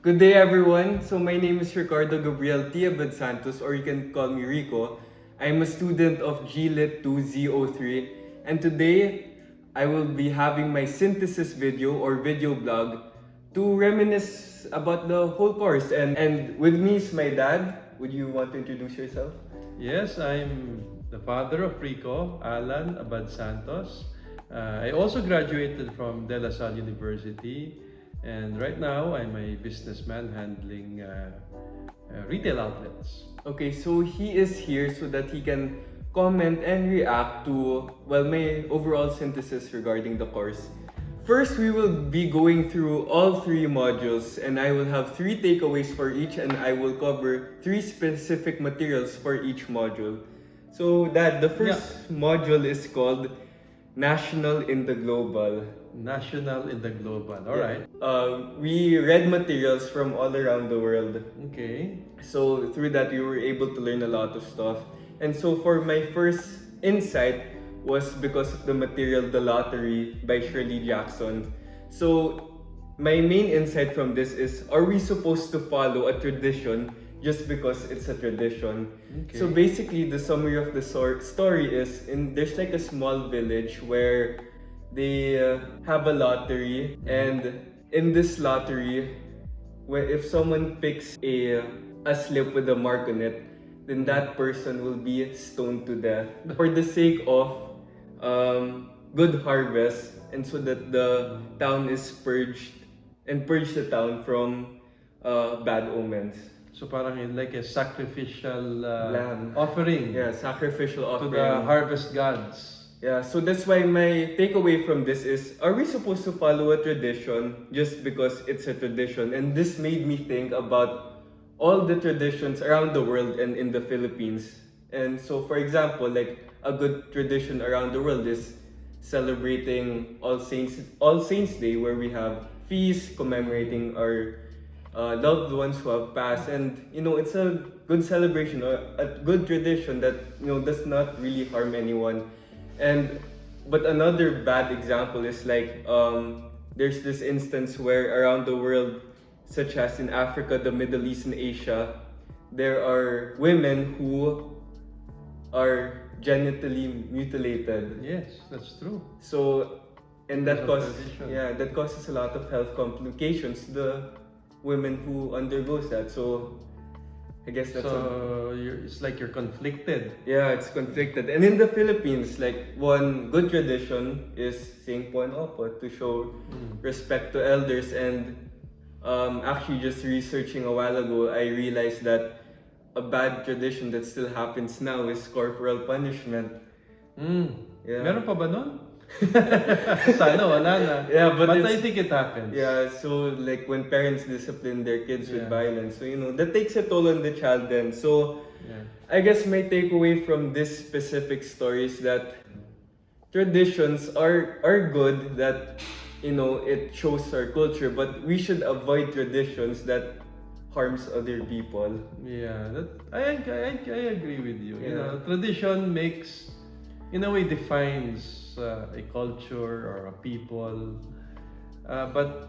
Good day, everyone. So my name is Ricardo Gabriel Santos, or you can call me Rico. I'm a student of GELITWO Z03, and today I will be having my synthesis video or video blog to reminisce about the whole course. And with me is my dad. Would you want to introduce yourself? Yes, I'm the father of Rico, Alan Abad Santos. I also graduated from De La Salle University, and right now I'm a businessman handling retail outlets. Okay, so he is here so that he can comment and react to, well, my overall synthesis regarding the course. First, we will be going through all three modules, and I will have three takeaways for each, and I will cover three specific materials for each module. So that the first module is called National in the Global. National in the global. All right. We read materials from all around the world. Okay. So through that, we were able to learn a lot of stuff. And so for my first insight was because of the material The Lottery by Shirley Jackson. So my main insight from this is, are we supposed to follow a tradition just because it's a tradition? Okay. So basically, the summary of the story is, there's like a small village where they have a lottery, and in this lottery, if someone picks a slip with a mark on it, then that person will be stoned to death for the sake of good harvest, and so that the town is purged and purge the town from bad omens. So parang like a sacrificial Lamb. offering Yeah, sacrificial to offering. the harvest gods. Yeah, so that's why my takeaway from this is, are we supposed to follow a tradition just because it's a tradition? And this made me think about all the traditions around the world and in the Philippines. And so, for example, like a good tradition around the world is celebrating All Saints Day, where we have feasts commemorating our loved ones who have passed. And it's a good celebration or a good tradition that does not really harm anyone. But another bad example is like there's this instance where around the world, such as in Africa, the Middle East, and Asia, there are women who are genitally mutilated. Yes, that's true. So, and that Because of causes tradition. that causes a lot of health complications to the women who undergoes that. So I guess that's It's like you're conflicted. yeah, it's conflicted. And in the Philippines, like one good tradition is saying po and opo to show respect to elders. And actually, just researching a while ago, I realized that a bad tradition that still happens now is corporal punishment. Yeah. Meron pa ba nun? Sana wala na. Yeah, but I think it happens. Yeah, so like when parents discipline their kids with Yeah. violence, so that takes a toll on the child then. So Yeah. I guess my takeaway from this specific story is that traditions are good, that it shows our culture, but we should avoid traditions that harms other people. Yeah, I agree with you. Yeah. Tradition makes, in a way, defines a culture or a people, but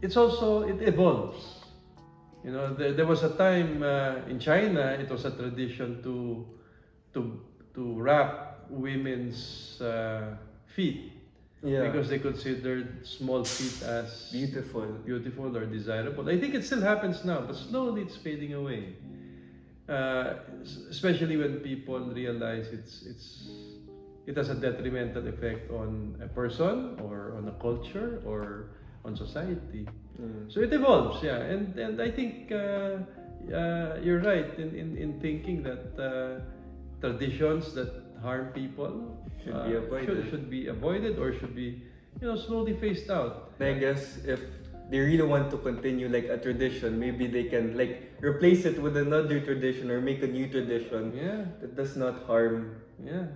it evolves. There was a time in China, it was a tradition to wrap women's feet. Yeah. Because they considered small feet as beautiful or desirable. I think it still happens now, but slowly it's fading away. Especially when people realize it has a detrimental effect on a person or on a culture or on society. So it evolves, yeah. And I think you're right in thinking that traditions that harm people should be avoided or should be slowly phased out. I guess if they really want to continue like a tradition, maybe they can like replace it with another tradition or make a new tradition that does not harm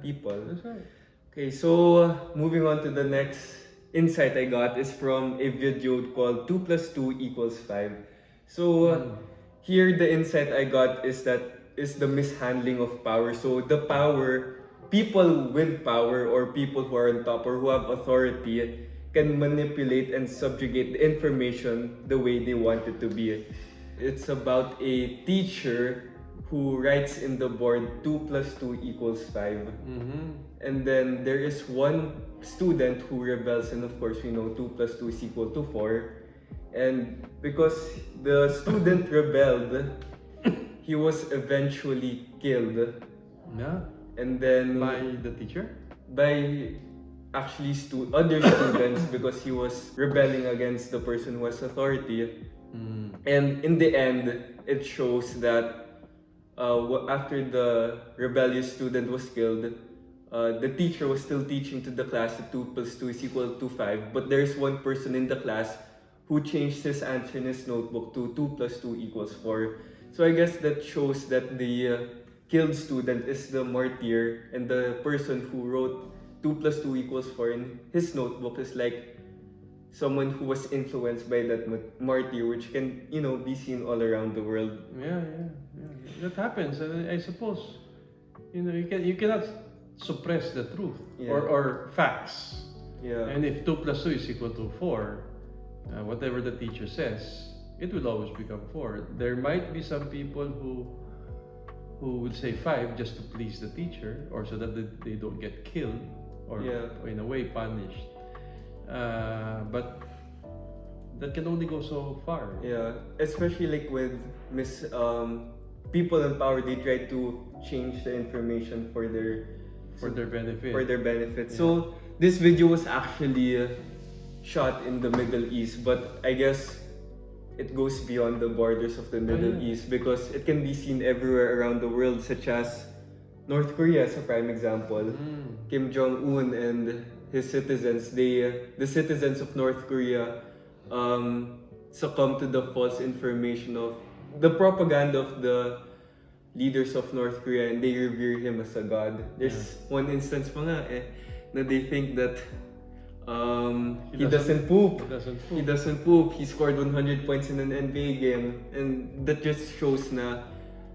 people. That's right. Okay, so moving on to the next insight I got is from a video called 2 + 2 = 5. So here the insight I got is the mishandling of power. So people with power or people who are on top or who have authority can manipulate and subjugate the information the way they want it to be. It's about a teacher who writes in the board 2 plus 2 equals 5. And then there is one student who rebels, and of course we know 2 plus 2 is equal to 4. And because the student rebelled, he was eventually killed. Yeah. And then By the teacher? by actually other students because he was rebelling against the person who has authority. And in the end, it shows that after the rebellious student was killed, the teacher was still teaching to the class that 2 plus 2 is equal to 5, but there's one person in the class who changed his answer in his notebook to 2 plus 2 equals 4. So I guess that shows that the killed student is the martyr, and the person who wrote 2 plus 2 equals 4 in his notebook is like someone who was influenced by that martyr, which can, be seen all around the world. Yeah. That happens, and I suppose, you cannot suppress the truth or facts. Yeah. And if 2 plus 2 is equal to 4, whatever the teacher says, it will always become 4. There might be some people who will say 5 just to please the teacher, or so that they don't get killed or in a way punished. But that can only go so far. Yeah, especially like with people in power, they try to change the information for their benefit. Yeah. So this video was actually shot in the Middle East, but I guess it goes beyond the borders of the Middle East because it can be seen everywhere around the world, such as North Korea as a prime example. Kim Jong-un and his citizens, the citizens of North Korea succumb to the false information of the propaganda of the leaders of North Korea, and they revere him as a god. There's one instance pa nga na they think that he doesn't poop. He doesn't poop. He scored 100 points in an NBA game, and that just shows na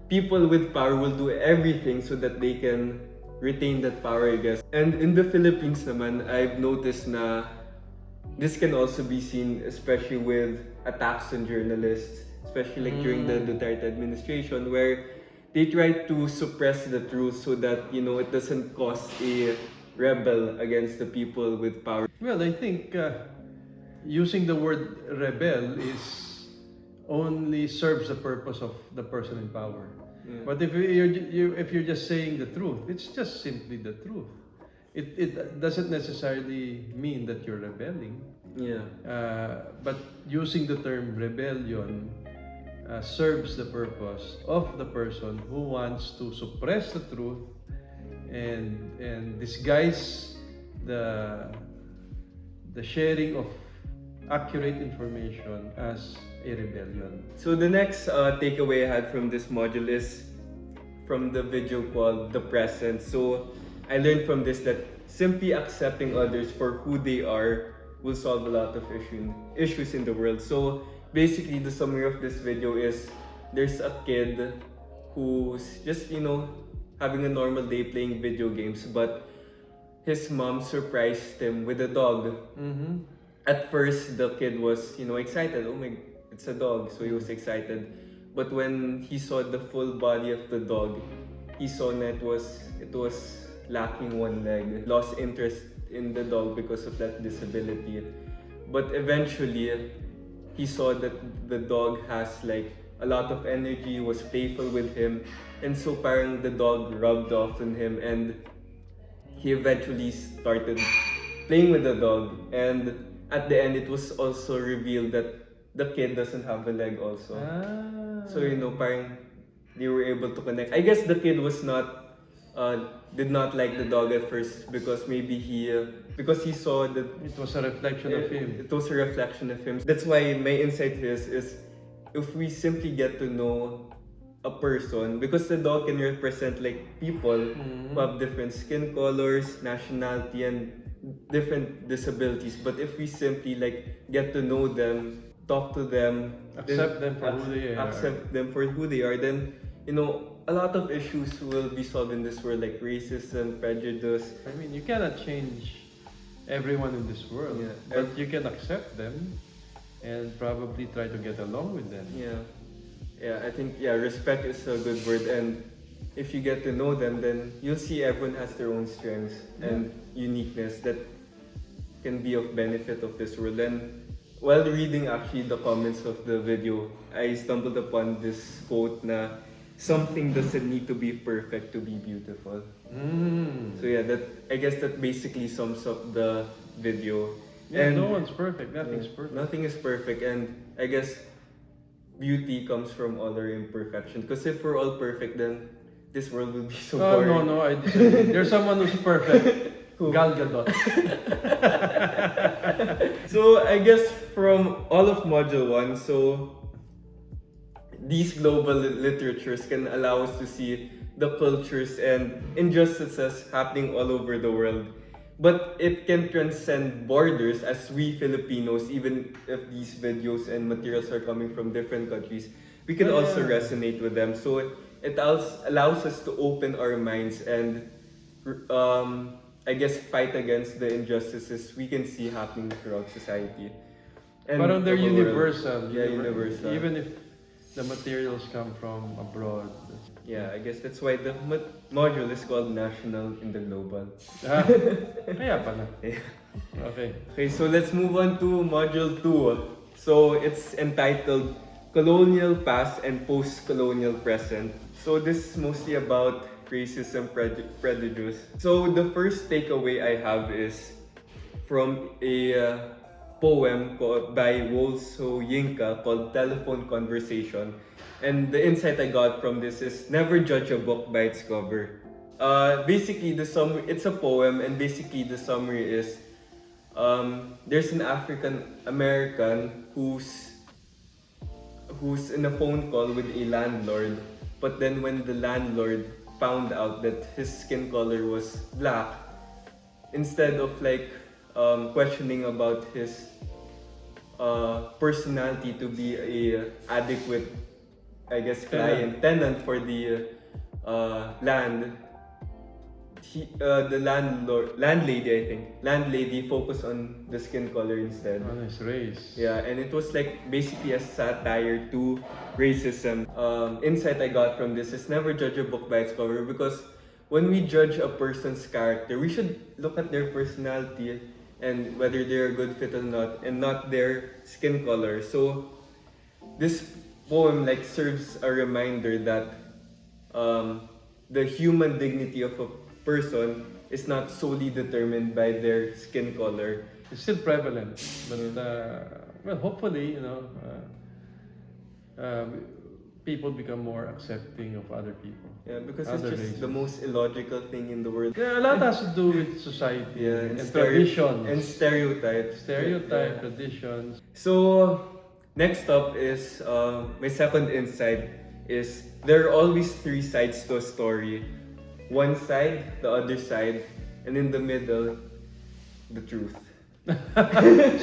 people with power will do everything so that they can retain that power, I guess. And in the Philippines naman, I've noticed na this can also be seen, especially with attacks on journalists, especially like during the Duterte administration, where they try to suppress the truth so that, it doesn't cause a rebel against the people with power. Well, I think using the word rebel only serves the purpose of the person in power. But if you're just saying the truth, it's just simply the truth. It doesn't necessarily mean that you're rebelling. But using the term rebellion serves the purpose of the person who wants to suppress the truth and disguise the sharing of accurate information as a rebellion. So the next takeaway I had from this module is from the video called The Present. So I learned from this that simply accepting others for who they are will solve a lot of issues in the world. So basically the summary of this video is there's a kid who's just, having a normal day playing video games, but his mom surprised him with a dog. At first, the kid was, excited. Oh my, it's a dog, so he was excited. But when he saw the full body of the dog, he saw that it was lacking one leg. Lost interest in the dog because of that disability. But eventually, he saw that the dog has like a lot of energy, was playful with him, and so parang the dog rubbed off on him, and he eventually started playing with the dog. And at the end, it was also revealed that the kid doesn't have a leg also. So parang they were able to connect. I guess the kid did not like the dog at first because maybe because he saw that it was a reflection of him. It was a reflection of him. That's why my insight is if we simply get to know a person, because the dog can represent like people who have different skin colors, nationality, and different disabilities. But if we simply like get to know them, talk to them, accept them for who they are, then a lot of issues will be solved in this world, like racism, prejudice. I mean, you cannot change everyone in this world. Yeah. But you can accept them and probably try to get along with them. Yeah. Yeah, I think respect is a good word, and if you get to know them, then you'll see everyone has their own strengths and uniqueness that can be of benefit of this world. And while reading actually the comments of the video, I stumbled upon this quote na something doesn't need to be perfect to be beautiful. So yeah, that I guess that basically sums up the video. Yeah, And no one's perfect. Nothing's perfect. nothing is perfect, and I guess beauty comes from all our imperfection. Because if we're all perfect, then this world will be so Oh, boring. no, I disagree. There's someone who's perfect. Gal Gadot. So I guess from all of Module 1, so these global literatures can allow us to see the cultures and injustices happening all over the world. But it can transcend borders as we Filipinos, even if these videos and materials are coming from different countries, we can also resonate with them. So it allows us to open our minds and I guess fight against the injustices we can see happening throughout society. And But they're the whole world. universal. Yeah, universal. Even if the materials come from abroad. Yeah, I guess that's why the module is called National in the Global. Kaya pala. Yeah. Okay. Okay, so let's move on to Module 2. So it's entitled Colonial Past and Post-Colonial Present. So this is mostly about racism, prejudice. So the first takeaway I have is from a poem by Wolso Yinka called Telephone Conversation. And the insight I got from this is never judge a book by its cover. Basically, the summary, it's a poem, and basically the summary is there's an African American who's in a phone call with a landlord, but then when the landlord found out that his skin color was black, instead of like questioning about his personality to be a adequate, I guess, tenant for the land, the landlady focused on the skin color instead. On his race. Yeah, and it was like basically a satire to racism. Insight I got from this is never judge a book by its cover, because when we judge a person's character, we should look at their personality and whether they're a good fit or not, and not their skin color. So this poem like serves a reminder that the human dignity of a person is not solely determined by their skin color. It's still prevalent, but well, hopefully, people become more accepting of other people. Yeah, because Other it's just races. the most illogical thing in the world. Yeah, a lot has to do with society and traditions. And stereotypes. Stereotype, Yeah. traditions. So, next up is my second insight is there are always three sides to a story. One side, the other side, and in the middle, the truth.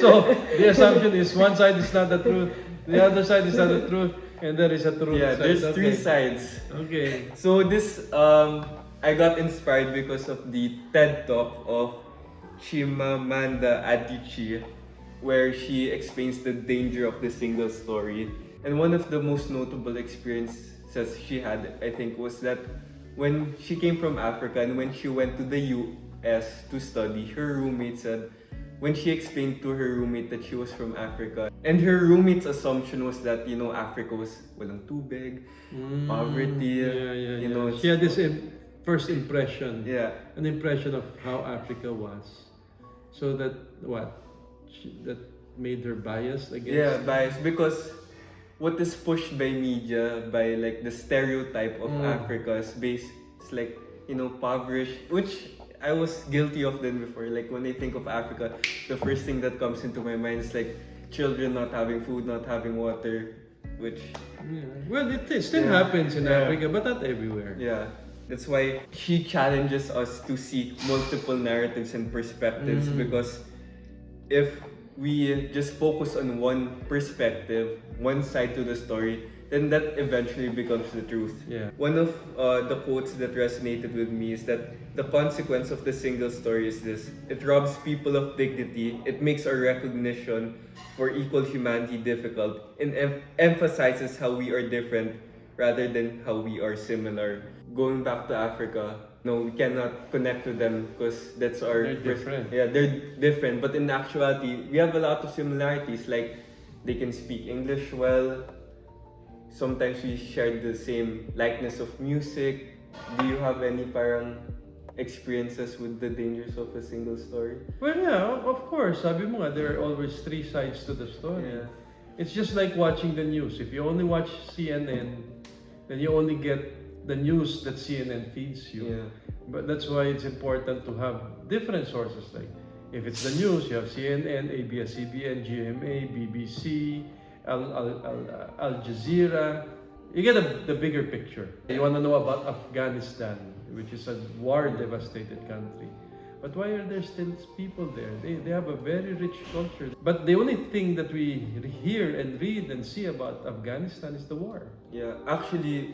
So the assumption is one side is not the truth, the other side is not the truth, and there is a truth. Yeah, side. there's Okay. three sides. Okay. So this, I got inspired because of the TED Talk of Chimamanda Adichie, where she explains the danger of the single story. And one of the most notable experiences she had, I think, was that when she came from Africa and when she went to the US to study, her roommate said, when she explained to her roommate that she was from Africa, and her roommate's assumption was that, Africa was walang tubig, poverty, Yeah. She had this first impression. Yeah. An impression of how Africa was. So that that made her biased against. Yeah, biased, because what is pushed by media, by like the stereotype of Africa is based, it's like, impoverished, which I was guilty of them before. Like when I think of Africa, the first thing that comes into my mind is like children not having food, not having water, which Well, it still happens in Africa, but not everywhere. yeah. That's why she challenges us to seek multiple narratives and perspectives, because if we just focus on one perspective, one side to the story, then that eventually becomes the truth. Yeah. One of the quotes that resonated with me is that the consequence of the single story is this: it robs people of dignity, it makes our recognition for equal humanity difficult, and emphasizes how we are different rather than how we are similar. Going back to Africa, no, we cannot connect with them because that's our... They're different. Yeah, they're different. But in actuality, we have a lot of similarities. Like, they can speak English well. Sometimes we share the same likeness of music. Do you have any parang experiences with the dangers of a single story? Well, yeah, of course. Sabi mo nga, there are always three sides to the story. Yeah. It's just like watching the news. If you only watch CNN, then you only get the news that CNN feeds you. Yeah. But that's why it's important to have different sources. Like, if it's the news, you have CNN, ABS-CBN, GMA, BBC, Al Jazeera. You get the bigger picture. You want to know about Afghanistan, which is a war-devastated country. But why are there still people there? They have a very rich culture. But the only thing that we hear and read and see about Afghanistan is the war. Yeah, actually,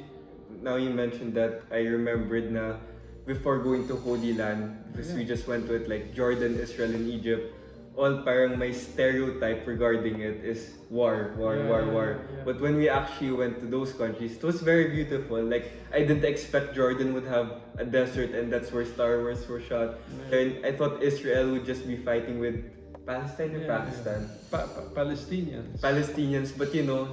now you mentioned that, I remembered na before going to Holy Land, because we just went to it, like Jordan, Israel, and Egypt, all parang my stereotype regarding it is war. Yeah. But when we actually went to those countries, it was very beautiful. Like, I didn't expect Jordan would have a desert and that's where Star Wars were shot. Yeah. And I thought Israel would just be fighting with Palestine or Pakistan. Palestinians. Palestinians, but you know,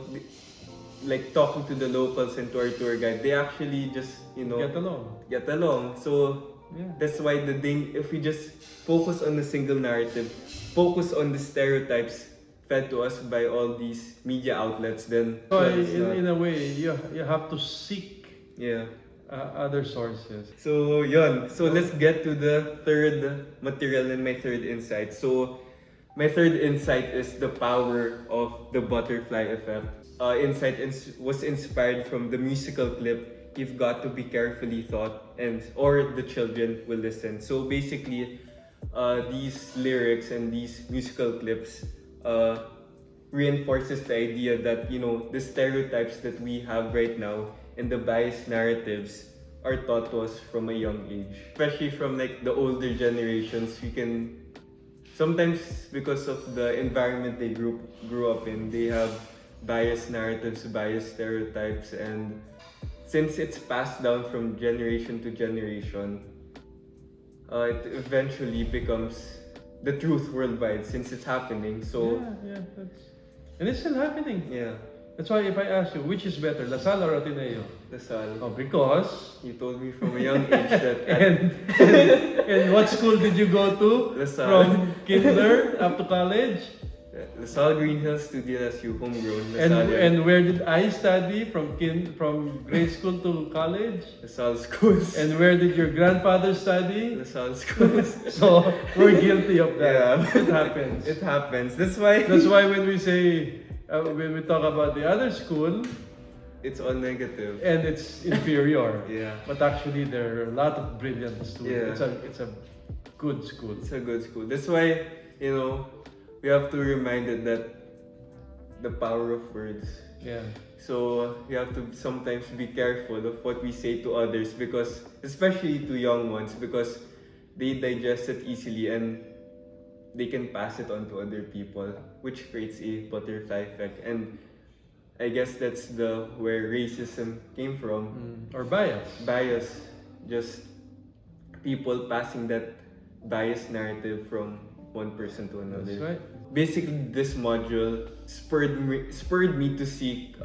like talking to the locals and to our tour guide, they actually just, you know, Get along. get along. So Yeah. that's why if we just focus on the single narrative, focus on the stereotypes fed to us by all these media outlets, then So it's not- in a way, you have to seek yeah. other sources. So yun. So let's get to the third material and my third insight. So my third insight is the power of the butterfly effect. Insight was inspired from the musical clip "You've Got to Be Carefully Thought" or "The Children Will Listen." So basically, these lyrics and these musical clips reinforces the idea that, you know, the stereotypes that we have right now and the biased narratives are taught to us from a young age. Especially from like the older generations, we can sometimes, because of the environment they grew up in, they have biased narratives, biased stereotypes, and since it's passed down from generation to generation, it eventually becomes the truth worldwide since it's happening. So And it's still happening. yeah, That's why if I ask you, which is better, La Salle or Ateneo? Lasal. Oh, because... You told me from a young age that And what school did you go to? La Salle. From kinder up to college? Lasal Green Hills to DLSU, homegrown. LaSalle. And where did I study? From grade school to college? LaSalle schools. And where did your grandfather study? LaSalle schools. So we're guilty of that. Yeah. It happens. It happens. That's why when we say, when we talk about the other school, it's all negative. and it's inferior. Yeah. But actually, there are a lot of brilliant students. Yeah. It's a good school. It's a good school. That's why, you know, we have to be reminded that the power of words. Yeah. So we have to sometimes be careful of what we say to others, because especially to young ones, because they digest it easily and they can pass it on to other people, which creates a butterfly effect. And I guess that's where racism came from. Or bias. Bias, just people passing that biased narrative from one person to another. That's right. Basically, this module spurred me to seek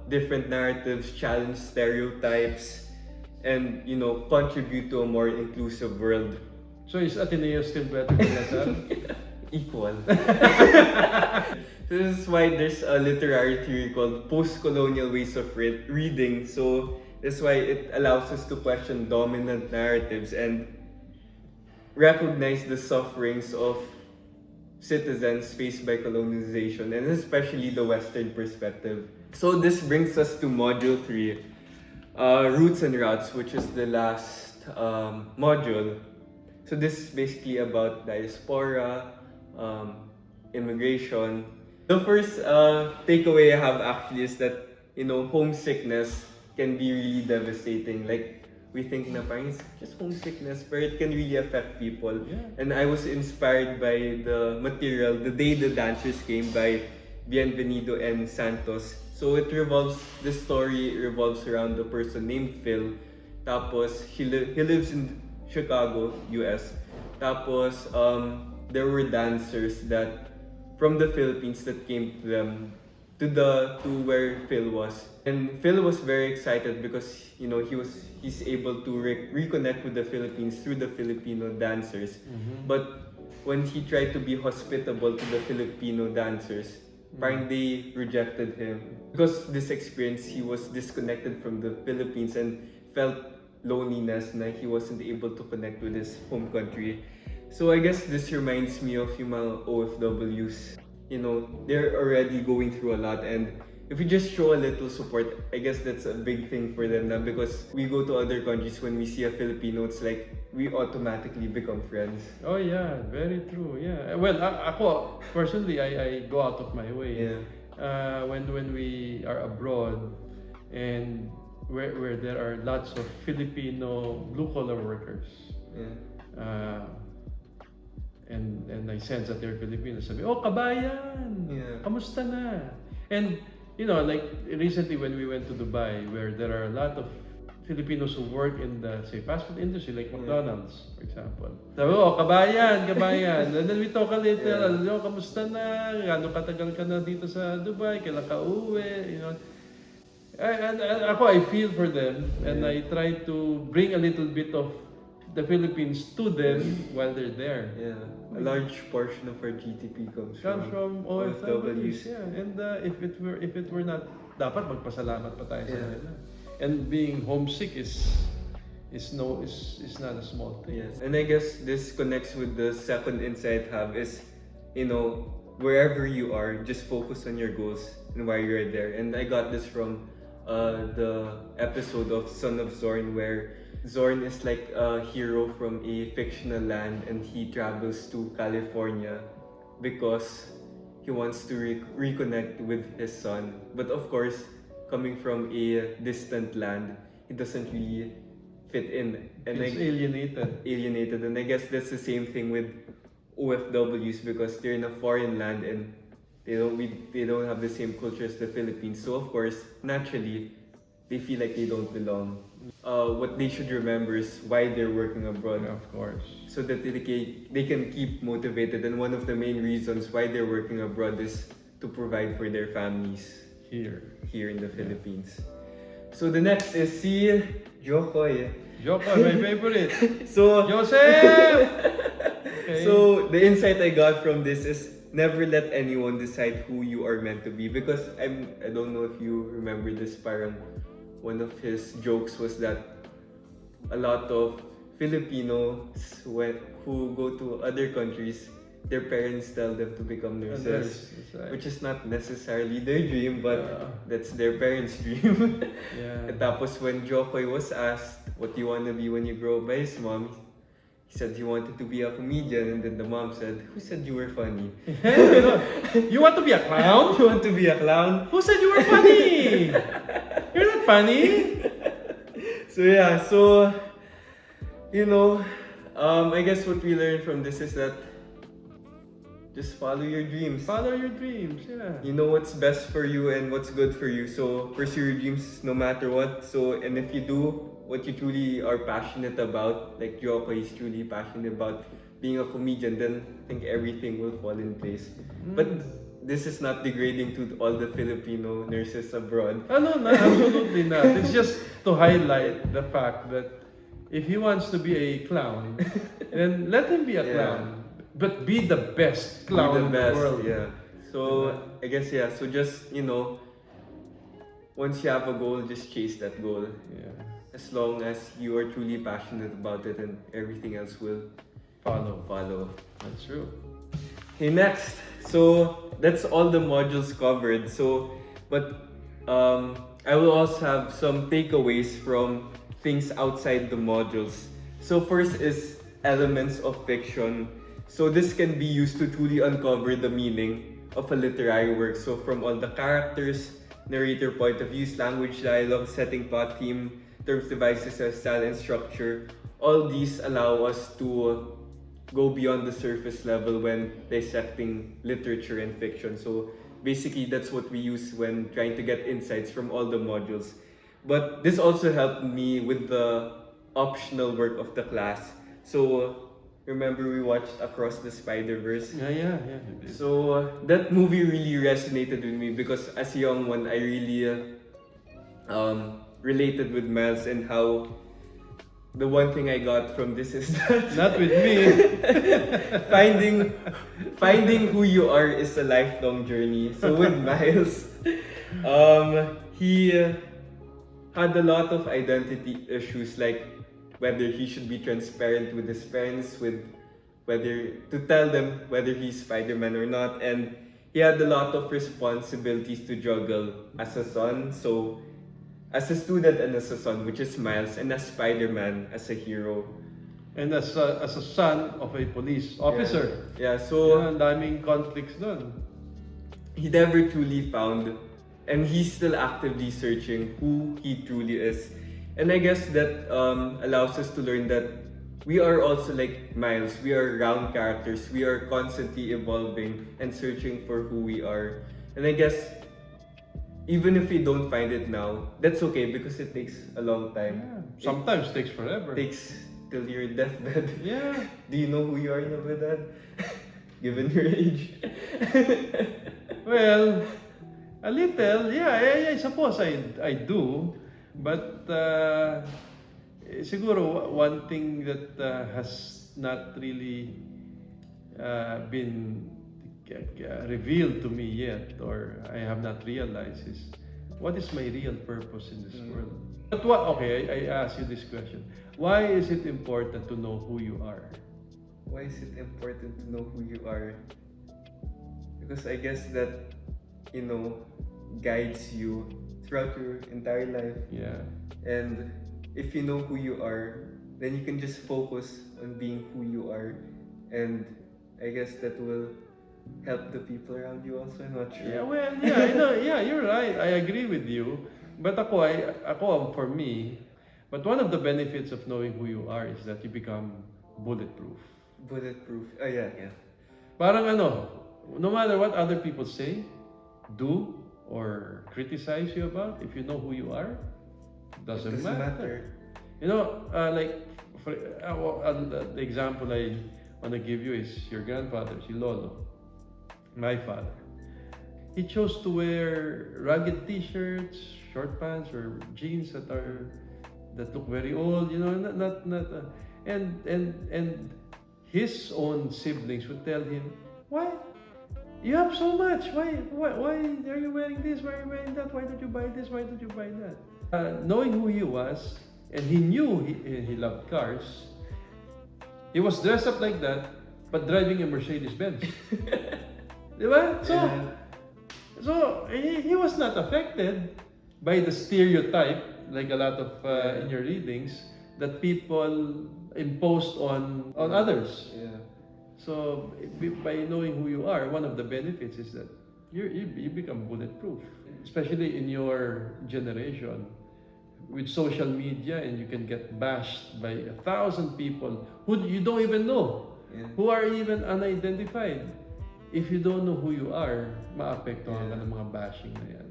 different narratives, challenge stereotypes, and, you know, contribute to a more inclusive world. So is Ateneo still better than LaSalle? Equal. This is why there's a literary theory called post-colonial ways of reading. So that's why it allows us to question dominant narratives and recognize the sufferings of citizens faced by colonization, and especially the Western perspective. So this brings us to Module 3, Roots and Routes, which is the last module. So this is basically about diaspora, immigration. The first takeaway I have actually is that, homesickness can be really devastating. Like, we think na parang it's just homesickness, but it can really affect people. Yeah. And I was inspired by the material, The Day the Dancers Came by Bienvenido and Santos. So the story revolves around a person named Phil. Tapos, he lives in Chicago, US. Tapos, there were dancers that from the Philippines that came to them to where Phil was. And Phil was very excited because he's able to reconnect with the Philippines through the Filipino dancers. But when he tried to be hospitable to the Filipino dancers, parang they rejected him. Because this experience, he was disconnected from the Philippines and felt loneliness na he wasn't able to connect with his home country. So I guess this reminds me of yung mga OFWs. They're already going through a lot, and if we just show a little support, I guess that's a big thing for them na, because we go to other countries, when we see a Filipino, it's like we automatically become friends. Oh yeah, very true. Yeah. Well, ako personally, I go out of my way. Yeah. When we are abroad, and where there are lots of Filipino blue collar workers. Yeah. And I sense that they're Filipinos. Sabi, oh, kabayan! Yeah. Kamusta na? And, like recently when we went to Dubai, where there are a lot of Filipinos who work in the, say, fast food industry, like McDonald's, for example. Sabi, oh, kabayan! And then we talk a little, kamusta na? Gano'ng katagal ka na dito sa Dubai? Kailan ka uwi? And ako, I feel for them, and I try to bring a little bit of the Philippines to them while they're there. Yeah, a large portion of our GDP comes from OFWs. Yeah, and if it were not, dapat magpasalamat pa tayo sa kanila. And being homesick is not a small thing. Yes, and I guess this connects with the second insight I have is, wherever you are, just focus on your goals and why you're there. And I got this from the episode of Son of Zorn, where Zorn is like a hero from a fictional land, and he travels to California because he wants to reconnect with his son. But of course, coming from a distant land, he doesn't really fit in. And He's alienated. And I guess that's the same thing with OFWs, because they're in a foreign land and they don't have the same culture as the Philippines. So of course, naturally, they feel like they don't belong. What they should remember is why they're working abroad. Yeah, of course. So that they can keep motivated. And one of the main reasons why they're working abroad is to provide for their families here in the Philippines. So the next is si Jokoy. Jokoy, my favorite. So Joseph! Okay. So the insight I got from this is never let anyone decide who you are meant to be. Because I don't know if you remember this, parang one of his jokes was that a lot of Filipinos who go to other countries, their parents tell them to become nurses, right. Which is not necessarily their dream, but that's their parents' dream. Yeah. Tapos when Jokoy was asked, what do you want to be when you grow up, by his mom, he said he wanted to be a comedian, and then the mom said, who said you were funny? You want to be a clown? You want to be a clown? Who said you were funny? You're not funny. So I guess what we learned from this is that just follow your dreams. Follow your dreams, yeah. You know what's best for you and what's good for you. So pursue your dreams no matter what. And if you do what you truly are passionate about, like Jokoy is truly passionate about being a comedian, then I think everything will fall in place. But this is not degrading to all the Filipino nurses abroad. No, absolutely not. It's just to highlight the fact that if he wants to be a clown, then let him be a clown. But be the best clown in the world. Yeah. So I guess so just once you have a goal, just chase that goal. Yeah. As long as you are truly passionate about it, and everything else will follow. That's true. Okay, next. So that's all the modules covered. But I will also have some takeaways from things outside the modules. So first is elements of fiction. So this can be used to truly uncover the meaning of a literary work. So from all the characters, narrator point of views, language, dialogue, setting, plot, theme, terms, devices, style, and structure. All these allow us to go beyond the surface level when dissecting literature and fiction. So basically, that's what we use when trying to get insights from all the modules. But this also helped me with the optional work of the class. So remember we watched Across the Spider-Verse? Yeah. So that movie really resonated with me because as a young one, I really related with Miles and how the one thing I got from this is that Not with me. finding who you are is a lifelong journey. So with Miles, he had a lot of identity issues, like whether he should be transparent with his parents, with whether to tell them whether he's Spider-Man or not, and he had a lot of responsibilities to juggle as a son. So as a student and as a son, which is Miles, and as Spider-Man as a hero. And as a son of a police officer. Yeah, so Ang daming conflicts doon. he never truly found, and he's still actively searching who he truly is. And I guess that allows us to learn that we are also like Miles. We are round characters. We are constantly evolving and searching for who we are. And I guess even if we don't find it now, that's okay because it takes a long time. Yeah. Sometimes takes forever. It takes till your deathbed. Yeah. Do you know who you are now, Dad? Given your age. Well, a little, yeah, I suppose I do. But siguro one thing that has not really been revealed to me yet, or I have not realized, is what is my real purpose in this world? But okay, I ask you this question. Why is it important to know who you are? Why is it important to know who you are? Because I guess that, guides you throughout your entire life. Yeah. And if you know who you are, then you can just focus on being who you are. And I guess that will help the people around you also. I'm not sure. Yeah, well, yeah, I know, yeah, you're right. I agree with you. But ako for me, but one of the benefits of knowing who you are is that you become bulletproof. Bulletproof. Oh, yeah. Parang no matter what other people say, do, or criticize you about, if you know who you are, doesn't matter. Like the example I want to give you is your grandfather, si Lolo, my father. He chose to wear rugged t-shirts, short pants, or jeans that look very old, and his own siblings would tell him, "Why? You have so much. Why are you wearing this? Why are you wearing that? Why don't you buy this? Why don't you buy that?" Knowing who he was, and he knew he loved cars, he was dressed up like that, but driving a Mercedes Benz. Diba? So he was not affected by the stereotype, like a lot of in your readings, that people imposed on others. Yeah. So by knowing who you are, one of the benefits is that you become bulletproof, especially in your generation with social media, and you can get bashed by 1,000 people who you don't even know, who are even unidentified. If you don't know who you are, maapektuhan ka ng mga bashing na yan.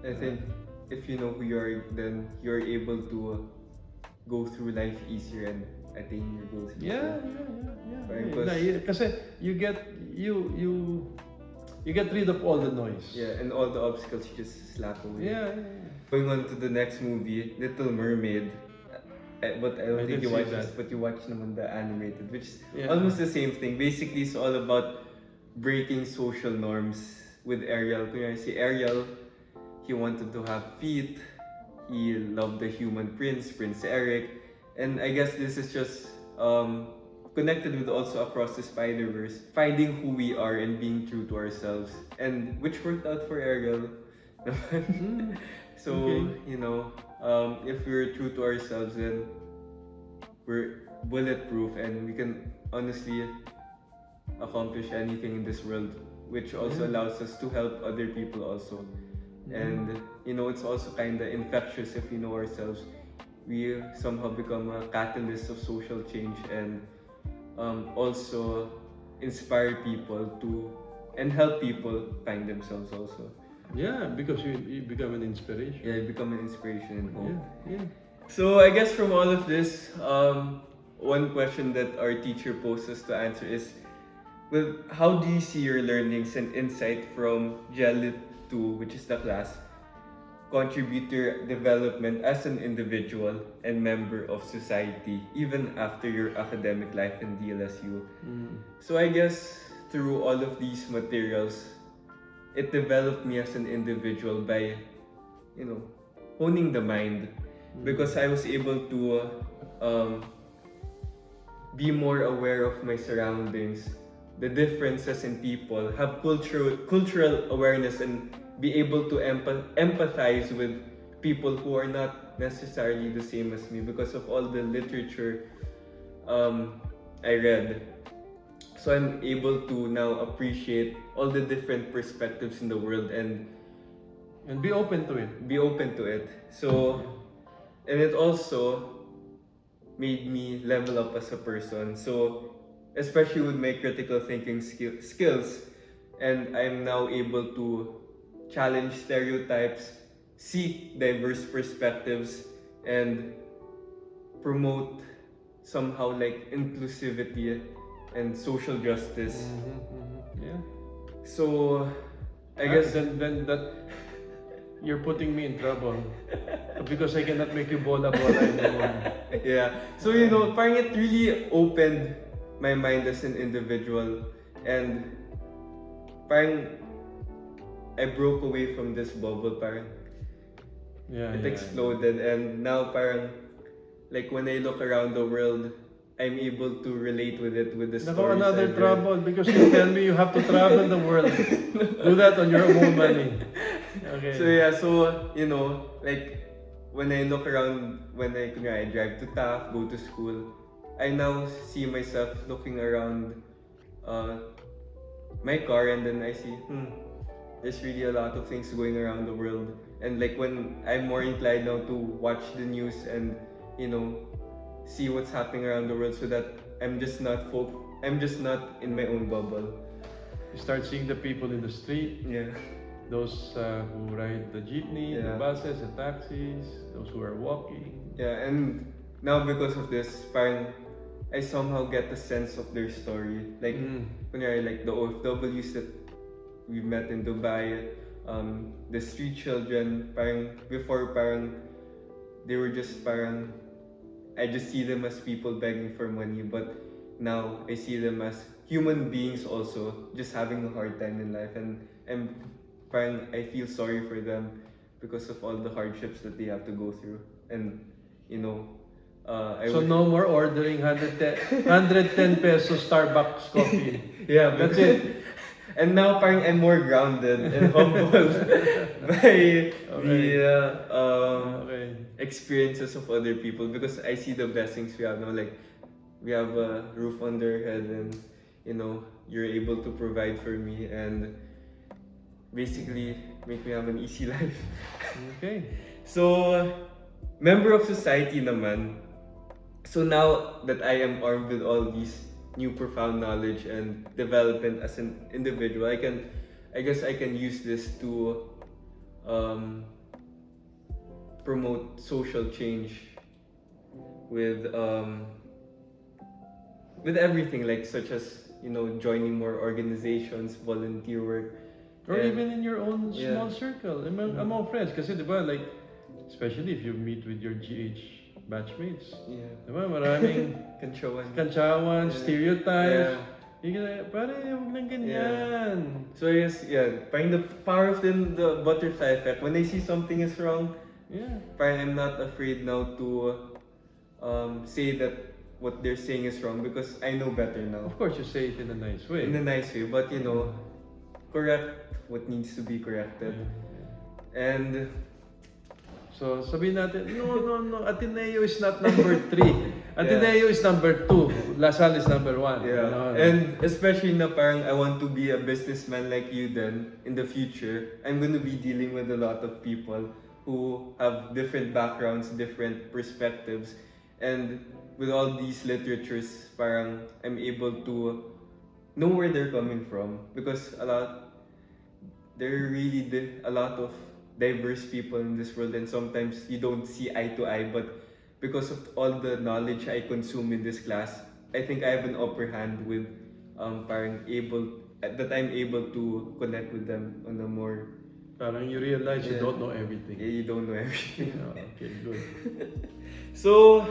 I think if you know who you are, then you're able to go through life easier and attain your goals. Yeah. Because Kasi you get rid of all the noise. yeah, and all the obstacles you just slap away. Yeah. Going on to the next movie, Little Mermaid. But I don't think you watched this, but you watched naman the animated, which is almost the same thing. Basically, it's all about breaking social norms with Ariel. Si Ariel, he wanted to have feet. He loved the human prince, Prince Eric. And I guess this is just connected with also Across the Spider-Verse, finding who we are and being true to ourselves, and which worked out for Ariel. So, okay. If we're true to ourselves, then we're bulletproof and we can honestly accomplish anything in this world, which also allows us to help other people also. And it's also kind of infectious if we know ourselves. We somehow become a catalyst of social change and also inspire people to and help people find themselves also. Yeah, because you become an inspiration. Yeah, you become an inspiration and hope. Yeah. So I guess from all of this, one question that our teacher posed us to answer is, well, how do you see your learnings and insight from GELITWO, which is the class, contribute to your development as an individual and member of society, even after your academic life in DLSU? So I guess through all of these materials, it developed me as an individual by, honing the mind, because I was able to be more aware of my surroundings, the differences in people, have cultural awareness, and be able to empathize with people who are not necessarily the same as me because of all the literature I read. So I'm able to now appreciate all the different perspectives in the world and be open to it. Be open to it. So, and it also made me level up as a person. So, especially with my critical thinking skills, and I'm now able to challenge stereotypes, seek diverse perspectives, and promote somehow like inclusivity and social justice. Yeah. So, I guess then that you're putting me in trouble because I cannot make you bola anymore. Yeah. So parang it really opened my mind as an individual, and parang I broke away from this bubble. Parang it exploded, and now parang like when I look around the world, I'm able to relate with it with the stories. Another trouble because you tell me you have to travel the world. Do that on your own money. Okay. So yeah, so like when I look around, when I drive to TAF, go to school, I now see myself looking around my car, and then I see, there's really a lot of things going around the world. And like when I'm more inclined now to watch the news and see what's happening around the world, so that I'm just not in my own bubble. You start seeing the people in the street. Yeah. Those who ride the jeepney, the buses, the taxis, those who are walking. Yeah, and now because of this, parang I somehow get the sense of their story. Like, like the OFWs that we met in Dubai, the street children, before they were just I just see them as people begging for money, but now I see them as human beings also, just having a hard time in life, and I feel sorry for them because of all the hardships that they have to go through, and no more ordering 110 pesos Starbucks coffee. Yeah, that's it. And now I'm more grounded and humbled by the experiences of other people, because I see the blessings we have now. Like, we have a roof on their head, and you're able to provide for me and basically make me have an easy life. Okay. So, member of society naman. So now that I am armed with all these new profound knowledge and development as an individual, I guess I can use this to promote social change with everything, like such as joining more organizations, volunteer work, or even in your own small circle among friends. Kasi diba, like especially if you meet with your GH batchmates, diba, maraming kantsawan, stereotypes. Pare, huwag lang ganyan. So yes, parang the power of the butterfly effect. When I see something is wrong, parang I'm not afraid now to say that what they're saying is wrong, because I know better now. Of course, you say it in a nice way. But correct what needs to be corrected. And so sabihin natin, no, Ateneo is not number 3. Ateneo is number 2. Lasal is number 1. Yeah. No. And especially na parang I want to be a businessman like you then in the future. I'm gonna be dealing with a lot of people who have different backgrounds, different perspectives. And with all these literatures, parang I'm able to know where they're coming from because there are really a lot of diverse people in this world, and sometimes you don't see eye to eye, but because of all the knowledge I consume in this class, I think I have an upper hand with parang that I'm able to connect with them on a more Parang you realize you don't know everything. you don't know everything. Okay, good. So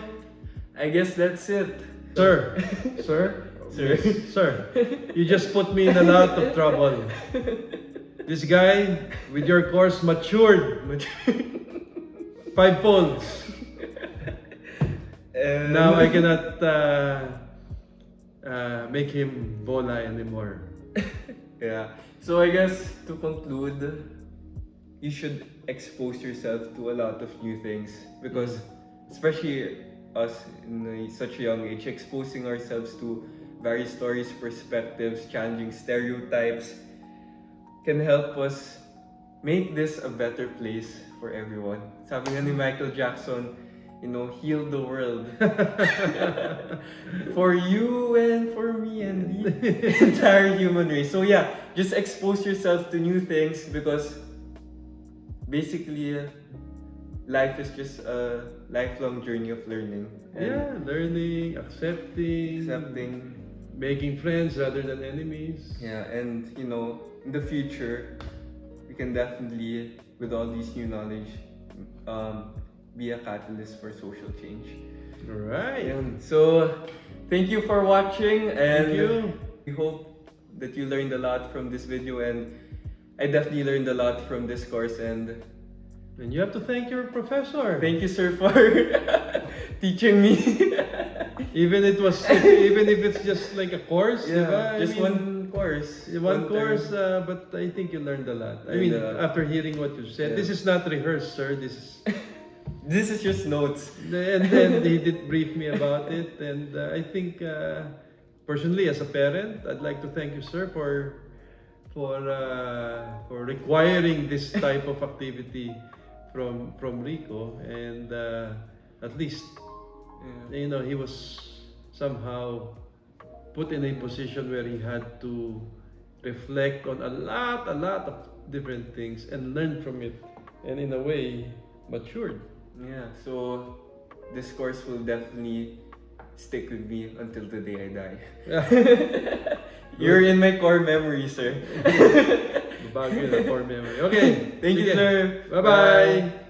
I guess that's it. Sir, Sir. Yes, sir, you just put me in a lot of trouble. This guy with your course matured 5 folds. Now I cannot make him bola anymore. Yeah. So I guess to conclude, you should expose yourself to a lot of new things because especially us in such a young age, exposing ourselves to various stories, perspectives, challenging stereotypes can help us make this a better place for everyone. Sabi nga ni Michael Jackson, heal the world. For you and for me and the entire human race. So yeah, just expose yourself to new things because basically life is just a lifelong journey of learning. Yeah, learning, accepting, making friends rather than enemies. Yeah, and in the future, we can definitely, with all these new knowledge, be a catalyst for social change. Alright. So, thank you for watching, and Thank you. we hope that you learned a lot from this video, and I definitely learned a lot from this course, and you have to thank your professor. thank you, sir, for teaching me. Even if it's just like a course, diba? Just one course. One course, but I think you learned a lot. I mean, after hearing what you said, this is not rehearsed, sir. This is just notes. And then he did brief me about it, and I think personally, as a parent, I'd like to thank you, sir, for requiring this type of activity from Rico, and at least he was somehow put in a position where he had to reflect on a lot of different things and learn from it, and in a way matured. Yeah, so this course will definitely stick with me until the day I die. You're in my core memory, sir. Bagay na core memory. Okay, Thank you, sir. Bye-bye.